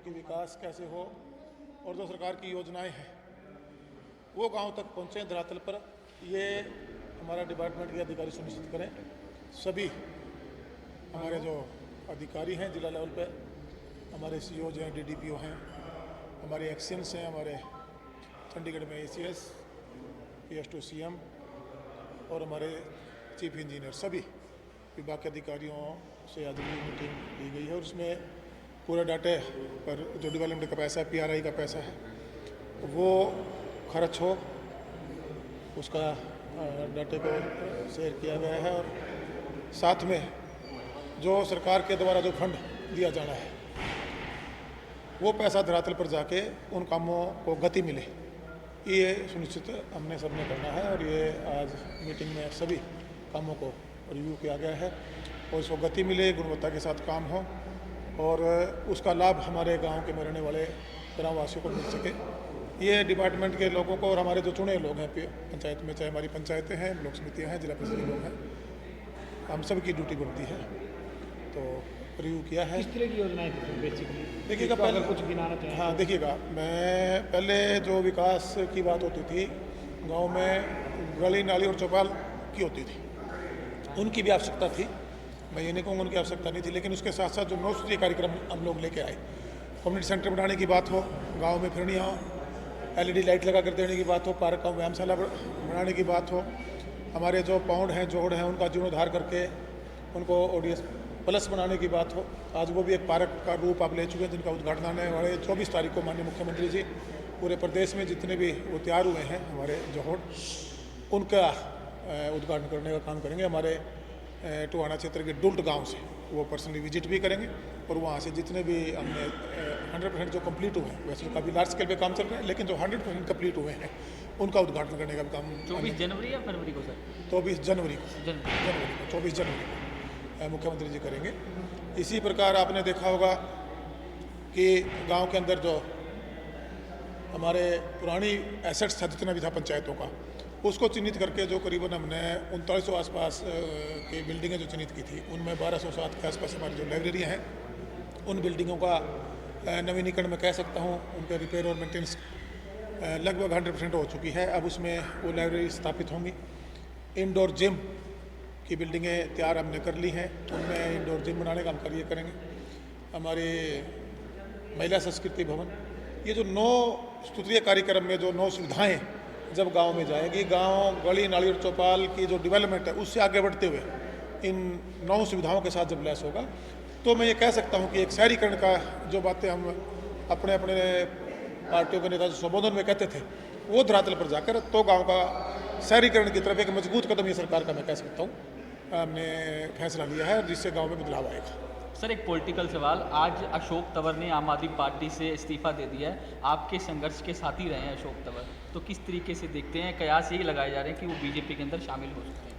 की विकास कैसे हो और जो सरकार की योजनाएं हैं वो गांव तक पहुंचे धरातल पर, ये हमारा डिपार्टमेंट के अधिकारी सुनिश्चित करें। सभी हमारे जो अधिकारी हैं जिला लेवल पे, हमारे सीओज हैं, डीडीपीओ हैं, हमारे एक्सएम्स हैं, हमारे चंडीगढ़ में एसीएस, PS2 CM और हमारे चीफ इंजीनियर, सभी विभाग के अधिकारियों से आज भी मीटिंग ली गई है और उसमें पूरे डाटे पर जो डेवलपमेंट का पैसा है, PRI का पैसा है, वो खर्च हो, उसका डाटे को शेयर किया गया है। और साथ में जो सरकार के द्वारा जो फंड दिया जाना है वो पैसा धरातल पर जाके उन कामों को गति मिले, ये सुनिश्चित हमने सबने करना है। और ये आज मीटिंग में सभी कामों को रिव्यू किया गया है और इसको गति मिले, गुणवत्ता के साथ काम हो और उसका लाभ हमारे गांव के में रहने वाले ग्रामवासियों को मिल सके। ये डिपार्टमेंट के लोगों को और हमारे जो चुने लोग हैं पंचायत में, चाहे हमारी पंचायतें हैं, ब्लॉक समितियाँ हैं, जिला परिषद के लोग हैं, हम सब की ड्यूटी बनती है। तो रिव्यू किया है। किस तरह की योजनाएं थी बेसिकली? देखिएगा पहले कुछ गिनाना चाहिए। हाँ देखिएगा, मैं पहले जो विकास की बात होती थी गांव में, गली नाली और चौपाल की होती थी, उनकी भी आवश्यकता थी, मैं ये नहीं कहूँगा उनकी आवश्यकता नहीं थी, लेकिन उसके साथ साथ जो 9 सूत्रीय कार्यक्रम हम लोग लेके आए, कम्युनिटी सेंटर बनाने की बात हो, गाँव में फिरनियाँ, LED लाइट लगा कर देने की बात हो, पार्क का व्यायामशाला बनाने की बात हो, हमारे जो पौंड हैं, जोड़ हैं, उनका जीर्णोद्धार करके उनको ODS प्लस बनाने की बात हो। आज वो भी एक पार्क का रूप आप ले चुके हैं, जिनका उद्घाटन आने वाले 24 तारीख को माननीय मुख्यमंत्री जी पूरे प्रदेश में जितने भी वो तैयार हुए हैं हमारे जोहड़, उनका उद्घाटन करने का काम करेंगे। हमारे टोहाना क्षेत्र के डुल्ट गांव से वो पर्सनली विजिट भी करेंगे और वहाँ से जितने भी हमने 100% जो कंप्लीट हुए हैं, वैसे तो काफ़ी लार्ज स्केल पे काम चल रहा है, लेकिन जो 100% कंप्लीट हुए हैं उनका उद्घाटन करने का भी काम 24 जनवरी या फरवरी को सर? 24 जनवरी को 24 जनवरी को मुख्यमंत्री जी करेंगे। इसी प्रकार आपने देखा होगा कि गांव के अंदर जो हमारे पुरानी एसेट्स था, जितना भी था पंचायतों का, उसको चिन्हित करके जो करीबन हमने 3900 आसपास की बिल्डिंगें जो चिन्हित की थी, उनमें 1207 के आसपास हमारी जो लाइब्रेरियाँ हैं, उन बिल्डिंगों का नवीनीकरण मैं कह सकता हूँ, उनका रिपेयर और मेंटेनेंस लगभग 100% हो चुकी है। अब उसमें वो लाइब्रेरी स्थापित होंगी। इंडोर जिम की बिल्डिंगें तैयार हमने कर ली हैं, उनमें इंडोर जिम बनाने का हम कार्य करेंगे। हमारे महिला संस्कृति भवन, ये जो 9 सूत्रीय कार्यक्रम में जो 9 सुविधाएं जब गांव में जाएगी, गांव गली नाली और चौपाल की जो डेवलपमेंट है उससे आगे बढ़ते हुए इन 9 सुविधाओं के साथ जब लैस होगा, तो मैं ये कह सकता हूँ कि एक शहरीकरण का जो बातें हम अपने अपने पार्टियों के नेता जो संबोधन में कहते थे, वो धरातल पर जाकर तो गाँव का शहरीकरण की तरफ एक मजबूत कदम ये सरकार का मैं कह सकता हूँ हमने फैसला लिया है, जिससे गांव में बदलाव आएगा। सर एक पॉलिटिकल सवाल, आज अशोक तंवर ने आम आदमी पार्टी से इस्तीफा दे दिया है, आपके संघर्ष के साथी रहे हैं अशोक तंवर, तो किस तरीके से देखते हैं? कयास यही लगाए जा रहे हैं कि वो बीजेपी के अंदर शामिल हो सकते हैं?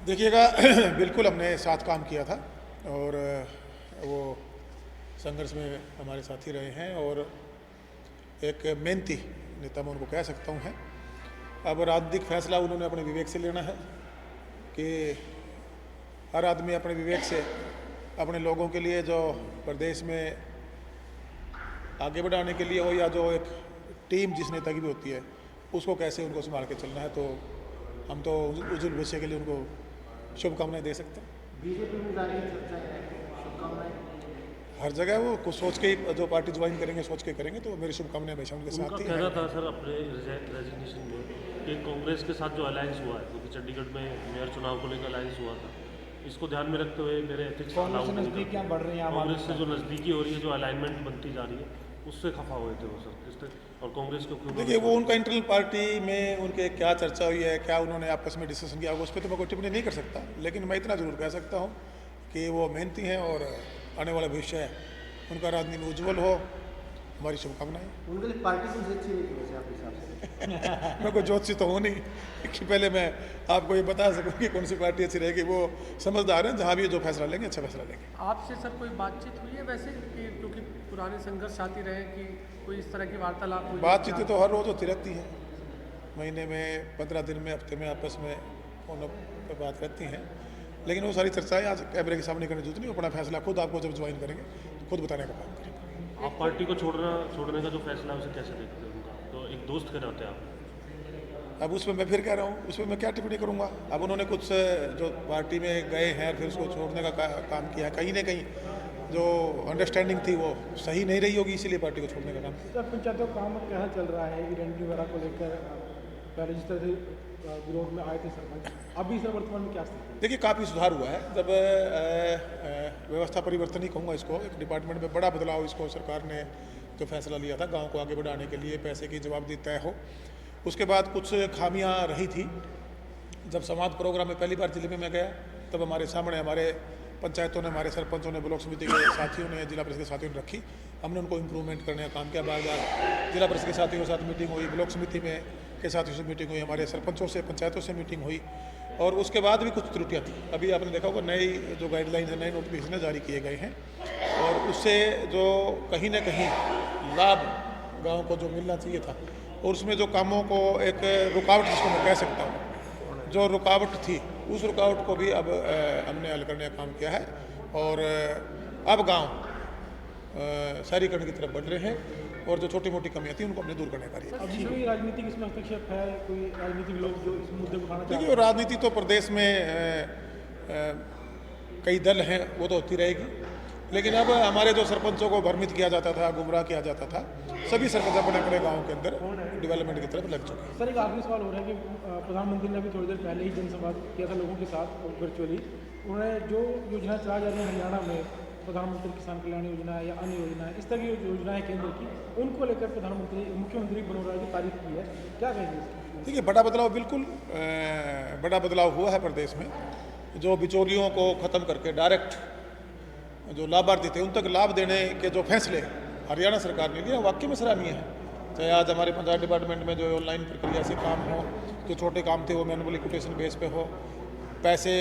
देखिएगा बिल्कुल हमने साथ काम किया था और वो संघर्ष में हमारे साथी रहे हैं और एक मेहनती नेता मैं उनको कह सकता हूँ है। अब राजनीतिक फैसला उन्होंने अपने विवेक से लेना है कि हर आदमी अपने विवेक से अपने लोगों के लिए जो प्रदेश में आगे बढ़ाने के लिए हो, या जो एक टीम जिस नेता की भी होती है उसको कैसे उनको संभाल के चलना है, तो हम तो उज्जवल भविष्य के लिए उनको शुभकामनाएं दे सकते हैं। बीजेपी में जा रही चर्चा है, शुभकामनाएं हर जगह वो कुछ सोच के ही जो पार्टी ज्वाइन करेंगे सोच के करेंगे, तो मेरी शुभकामनाएं हमेशा उनके साथ ही कहना था सर अपने रेजिग्नेशन में कि कांग्रेस के साथ जो अलायंस हुआ है, क्योंकि चंडीगढ़ में मेयर चुनाव को लेकर अलायंस हुआ था, इसको ध्यान में रखते हुए मेरे एथिक्स कांग्रेस से नजदीकियां बढ़ रही हैं, कांग्रेस से जो नज़दीकी हो रही है, जो अलाइनमेंट बनती जा रही है, उससे खफा हुए थे वो सर इस और कांग्रेस को क्यों? देखिए वो उनका इंटरनल पार्टी में उनके क्या चर्चा हुई है, क्या उन्होंने आपस में डिस्कशन किया, उस पर तो मैं कोई टिप्पणी नहीं कर सकता, लेकिन मैं इतना जरूर कह सकता हूँ कि वो मेहनती हैं और आने वाला भविष्य है उनका राजनीति में उज्जवल हो, हमारी शुभकामनाएं। उनके लिए पार्टी कौन सी अच्छी है वैसे आपके हिसाब से? मैं कोई ज्योतिषी तो हूँ नहीं कि पहले मैं आपको ये बता सकूँ कि कौन सी पार्टी अच्छी रहेगी। वो समझदार हैं, जहाँ भी जो फैसला लेंगे अच्छा फैसला लेंगे। आपसे सर कोई बातचीत हुई है वैसे कि क्योंकि पुराने संघर्ष साथी रहे कि कोई इस तरह की वार्तालाप हुई? बातचीत तो हर रोज़ होती रहती है, महीने में 15 दिन में, हफ्ते में आपस में फोन पर बात करती हैं, लेकिन वो सारी चर्चाएं आज कैमरे के सामने करने जरूरत नहीं। अपना फैसला खुद आपको जब ज्वाइन करेंगे तो खुद बताने का काम करेंगे। आप पार्टी को छोड़ने का जो फैसला है उसे कैसे देखते हैं उनका? तो एक दोस्त के नाते आप अब उसमें मैं फिर कह रहा हूँ, उसमें मैं क्या टिप्पणी करूँगा। अब उन्होंने कुछ जो पार्टी में गए हैं फिर उसको छोड़ने का काम किया है, कहीं ना कहीं जो अंडरस्टैंडिंग थी वो सही नहीं रही होगी, इसीलिए पार्टी को छोड़ने का काम किया। सर पंचायतों का काम कैसा चल रहा है आइडेंटिटी वगैरह को लेकर? पहले जिस तरह से विरोध में आए थे सरपंच, अभी सर वर्तमान में क्या स्थिति है? देखिए काफ़ी सुधार हुआ है। जब व्यवस्था परिवर्तन ही कहूँगा इसको, एक डिपार्टमेंट में बड़ा बदलाव इसको सरकार ने जो फैसला लिया था गांव को आगे बढ़ाने के लिए, पैसे की जवाबदेही तय हो। उसके बाद कुछ खामियां रही थी। जब संवाद प्रोग्राम में पहली बार जिले में मैं गया तब हमारे सामने हमारे पंचायतों ने, हमारे सरपंचों ने, ब्लॉक समिति के साथियों ने, जिला परिषद के साथियों ने रखी। हमने उनको इम्प्रूवमेंट करने का काम किया। बार बार जिला परिषद के साथियों के साथ मीटिंग हुई, ब्लॉक समिति में के साथियों से मीटिंग हुई, हमारे सरपंचों से, पंचायतों से मीटिंग हुई, और उसके बाद भी कुछ त्रुटियां थी। अभी आपने देखा होगा नई जो गाइडलाइंस है, नए नोटिफिकेशन जारी किए गए हैं, और उससे जो कहीं ना कहीं लाभ गाँव को जो मिलना चाहिए था, और उसमें जो कामों को एक रुकावट जिसको मैं कह सकता हूँ, जो रुकावट थी उस रुकावट को भी अब हमने हल करने का काम किया है, और अब गांव शहरीकरण की तरफ बढ़ रहे हैं, और जो छोटी मोटी कमियां थी उनको हमने दूर करने का कार्य। अब कोई राजनीतिक इसमें हस्तक्षेप है? कोई राजनीतिक लोग जो इस मुद्दे को उठाना चाहते देखिए राजनीति तो प्रदेश में कई दल हैं, वो तो होती रहेगी, लेकिन अब हमारे जो सरपंचों को भ्रमित किया जाता था, गुमराह किया जाता था, सभी सरपंच अपने अपने गाँव के अंदर डेवलपमेंट की तरफ लग चुके हैं। सर एक आखिरी सवाल हो रहा है कि प्रधानमंत्री ने अभी थोड़ी देर पहले ही जनसंवाद किया था लोगों के साथ वर्चुअली। उन्होंने जो योजना चलाई जा रही है हरियाणा में, प्रधानमंत्री किसान कल्याण योजना या अन्य योजना है, इस तरह की योजनाएं केंद्र की, उनको लेकर मुख्यमंत्री मनोहर लाल की तारीफ की है, क्या कहेंगे इसकी? देखिए बड़ा बदलाव, बिल्कुल बड़ा बदलाव हुआ है प्रदेश में। जो बिचौलियों को ख़त्म करके डायरेक्ट जो लाभार्थी थे उन तक लाभ देने के जो फैसले हरियाणा सरकार ने लिए वाकई में सराहनीय है। चाहे आज हमारे पंचायत डिपार्टमेंट में जो ऑनलाइन प्रक्रिया से काम हो, जो छोटे काम थे वो मैनुअली कोटेशन बेस पे हो, पैसे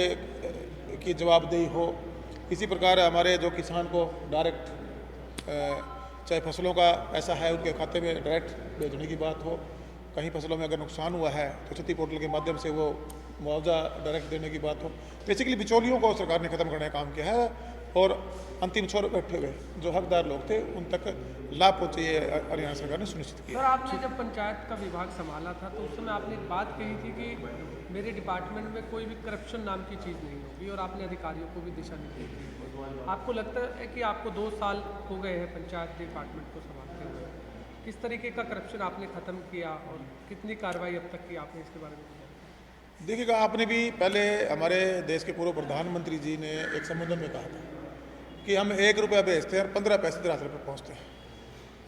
की जवाबदेही हो, इसी प्रकार हमारे जो किसान को डायरेक्ट चाहे फसलों का पैसा है उनके खाते में डायरेक्ट भेजने की बात हो, कहीं फसलों में अगर नुकसान हुआ है तो क्षति पोर्टल के माध्यम से वो मुआवजा डायरेक्ट देने की बात हो। बेसिकली बिचौलियों को सरकार ने ख़त्म करने का काम किया है, और अंतिम छोर बैठे हुए जो हकदार लोग थे उन तक लाभ पहुँचे, ये हरियाणा सरकार ने सुनिश्चित किया। सर आपने जब पंचायत का विभाग संभाला था तो उस समय आपने एक बात कही थी कि मेरे डिपार्टमेंट में कोई भी करप्शन नाम की चीज़ नहीं होगी, और आपने अधिकारियों को भी दिशा निर्देश दिए। आपको लगता है कि आपको 2 साल हो गए हैं पंचायत डिपार्टमेंट को संभालते हुए, किस तरीके का करप्शन आपने ख़त्म किया और कितनी कार्रवाई अब तक की आपने इसके बारे में? देखिएगा आपने भी पहले हमारे देश के पूर्व प्रधानमंत्री जी ने एक संबोधन में कहा था कि हम 1 रुपया भेजते हैं और 15 पैसे धरातल पर पहुँचते हैं।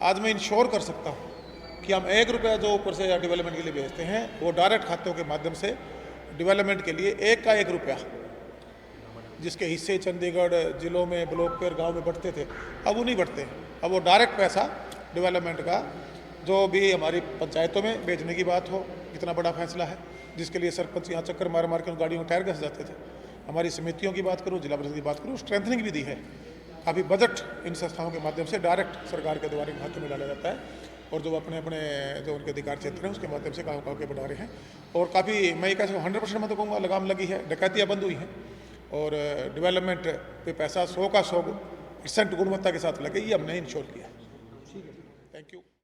आज मैं इंश्योर कर सकता हूँ कि हम 1 रुपया जो ऊपर से डेवलपमेंट के लिए भेजते हैं वो डायरेक्ट खातों के माध्यम से डेवलपमेंट के लिए 1 का 1 रुपया जिसके हिस्से चंडीगढ़ जिलों में, ब्लॉक पर, गांव में बढ़ते थे, अब वो नहीं बढ़ते हैं। अब वो डायरेक्ट पैसा डेवलपमेंट का जो भी हमारी पंचायतों में भेजने की बात हो, इतना बड़ा फैसला है जिसके लिए सरपंच यहाँ चक्कर मार मार के उन गाड़ियों में टायर घस जाते थे। हमारी समितियों की बात करूँ, जिला परिषद की बात करूँ, स्ट्रेंथनिंग भी दी है। काफ़ी बजट इन संस्थाओं के माध्यम से डायरेक्ट सरकार के द्वारा खाते में डाला जाता है, और जो अपने अपने जो उनके अधिकार क्षेत्र हैं उसके माध्यम से गाँव के बढ़ा रहे हैं। और काफ़ी मैं ये कह सकता हूँ 100% मैं तो कहूँगा लगाम लगी है, डकैतियाँ बंद हुई हैं, और डेवलपमेंट पे पैसा 100 का 100% गुणवत्ता के साथ लगे, ये हमने इंश्योर किया है।